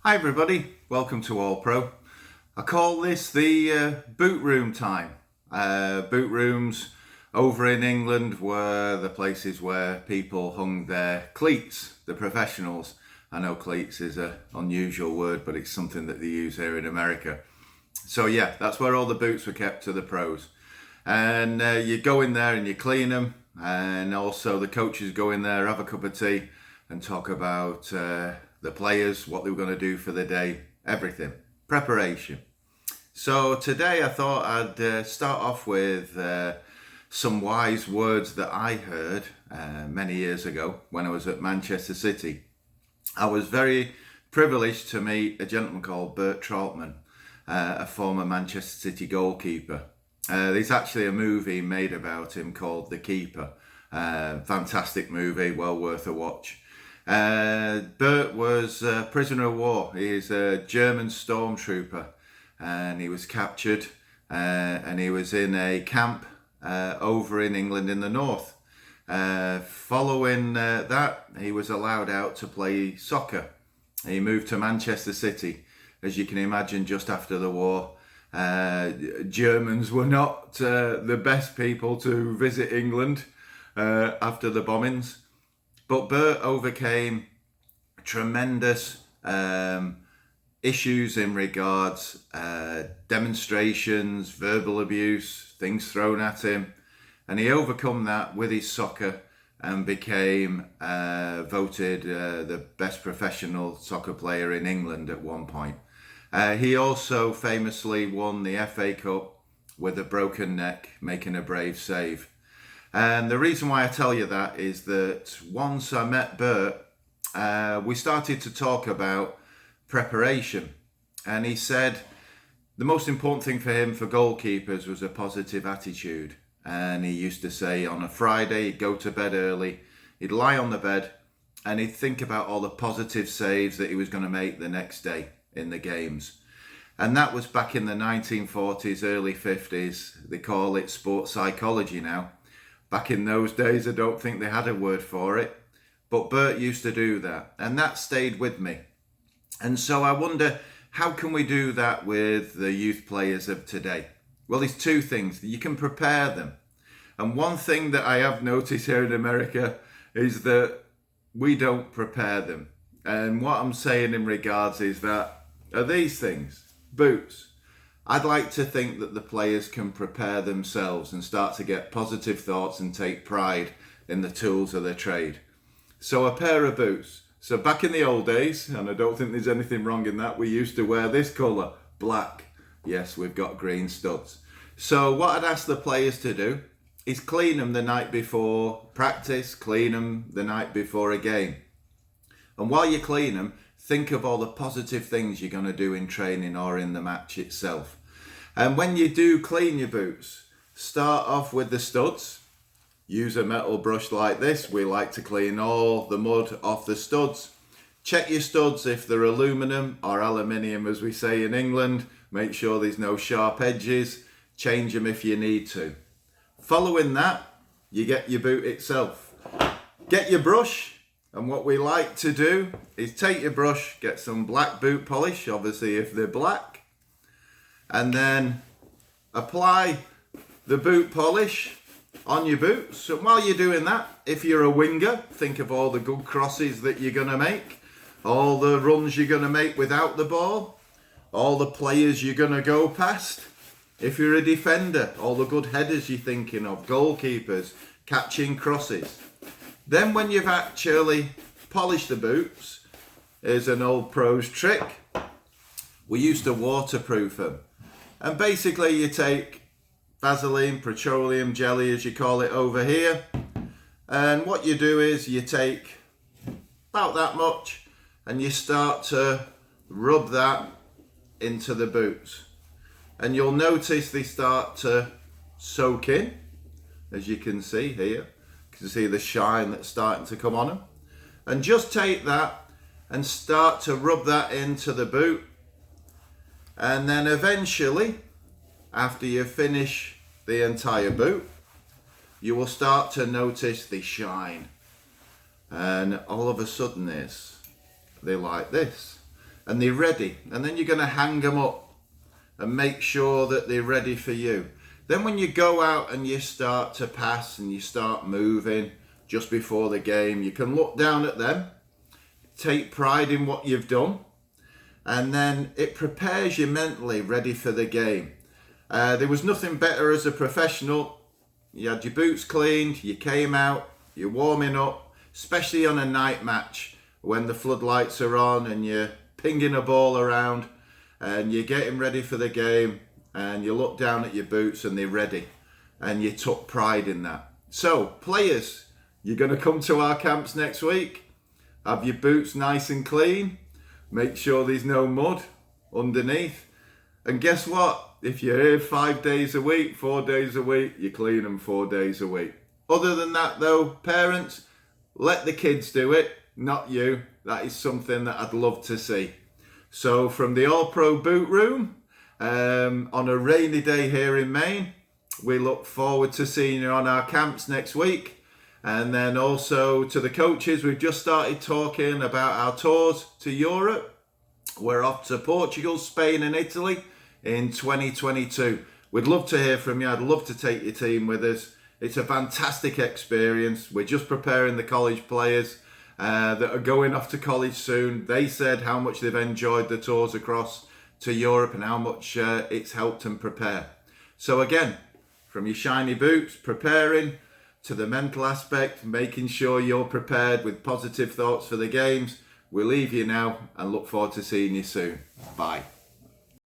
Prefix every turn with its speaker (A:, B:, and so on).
A: Hi everybody, welcome to All Pro. I call this the boot room time. Boot rooms over in England were the places where people hung their cleats, the professionals. I know cleats is an unusual word, but it's something that they use here in America. So yeah, that's where all the boots were kept to the pros. And you go in there and you clean them, and also the coaches go in there, have a cup of tea, and talk about the players, what they were going to do for the day, everything, preparation. So today I thought I'd start off with some wise words that I heard many years ago when I was at Manchester City. I was very privileged to meet a gentleman called Bert Trautmann, a former Manchester City goalkeeper. There's actually a movie made about him called The Keeper. Fantastic movie, well worth a watch. Bert was a prisoner of war. He's a German stormtrooper, and he was captured and he was in a camp over in England in the north. Following that, he was allowed out to play soccer. He moved to Manchester City. As you can imagine, just after the war, Germans were not the best people to visit England after the bombings. But Bert overcame tremendous issues in regards demonstrations, verbal abuse, things thrown at him, and he overcome that with his soccer and became voted the best professional soccer player in England at one point. He also famously won the FA Cup with a broken neck, making a brave save. And the reason why I tell you that is that once I met Bert, we started to talk about preparation. And he said the most important thing for him for goalkeepers was a positive attitude. And he used to say on a Friday, he'd go to bed early, he'd lie on the bed, and he'd think about all the positive saves that he was going to make the next day in the games. And that was back in the 1940s, early 50s. They call it sports psychology now. Back in those days, I don't think they had a word for it, but Bert used to do that, and that stayed with me. And so I wonder, how can we do that with the youth players of today? Well, there's two things. You can prepare them. And one thing that I have noticed here in America is that we don't prepare them. And what I'm saying in regards is that are these things, boots. I'd like to think that the players can prepare themselves and start to get positive thoughts and take pride in the tools of their trade. So a pair of boots. So back in the old days, and I don't think there's anything wrong in that, we used to wear this colour, black. Yes, we've got green studs. So what I'd ask the players to do is clean them the night before practice, clean them the night before a game. And while you clean them, think of all the positive things you're going to do in training or in the match itself. And when you do clean your boots, start off with the studs. Use a metal brush like this. We like to clean all the mud off the studs. Check your studs if they're aluminum or aluminium, as we say in England. Make sure there's no sharp edges. Change them if you need to. Following that, you get your boot itself. Get your brush. And what we like to do is take your brush, get some black boot polish, obviously if they're black, and then apply the boot polish on your boots. And while you're doing that, if you're a winger, think of all the good crosses that you're going to make, all the runs you're going to make without the ball, all the players you're going to go past. If you're a defender, all the good headers you're thinking of, goalkeepers, catching crosses. Then when you've actually polished the boots, here's an old pro's trick. We used to waterproof them. And basically you take Vaseline, petroleum jelly as you call it over here. And what you do is you take about that much and you start to rub that into the boots. And you'll notice they start to soak in, as you can see here. You can see the shine that's starting to come on them. And just take that and start to rub that into the boot. And then eventually, after you finish the entire boot, you will start to notice the shine. And all of a sudden they're like this. and they're ready. And then you're going to hang them up and make sure that they're ready for you. Then when you go out and you start to pass and you start moving just before the game, you can look down at them, take pride in what you've done, and then it prepares you mentally ready for the game. There was nothing better as a professional. You had your boots cleaned, you came out, you're warming up, especially on a night match when the floodlights are on and you're pinging a ball around and you're getting ready for the game, and you look down at your boots and they're ready, and you took pride in that. So players, you're going to come to our camps next week. Have your boots nice and clean. Make sure there's no mud underneath. And guess what? If you're here 5 days a week, 4 days a week, you clean them 4 days a week. Other than that though, parents, let the kids do it, not you. That is something that I'd love to see. So from the All Pro Boot Room, on a rainy day here in Maine, we look forward to seeing you on our camps next week. And then also to the coaches, we've just started talking about our tours to Europe. We're off to Portugal, Spain and Italy in 2022. We'd love to hear from you. I'd love to take your team with us. It's a fantastic experience. We're just preparing the college players that are going off to college soon. They said how much they've enjoyed the tours across to Europe and how much it's helped them prepare. So again, from your shiny boots, preparing, to the mental aspect, making sure you're prepared with positive thoughts for the games. We'll leave you now and look forward to seeing you soon. Bye.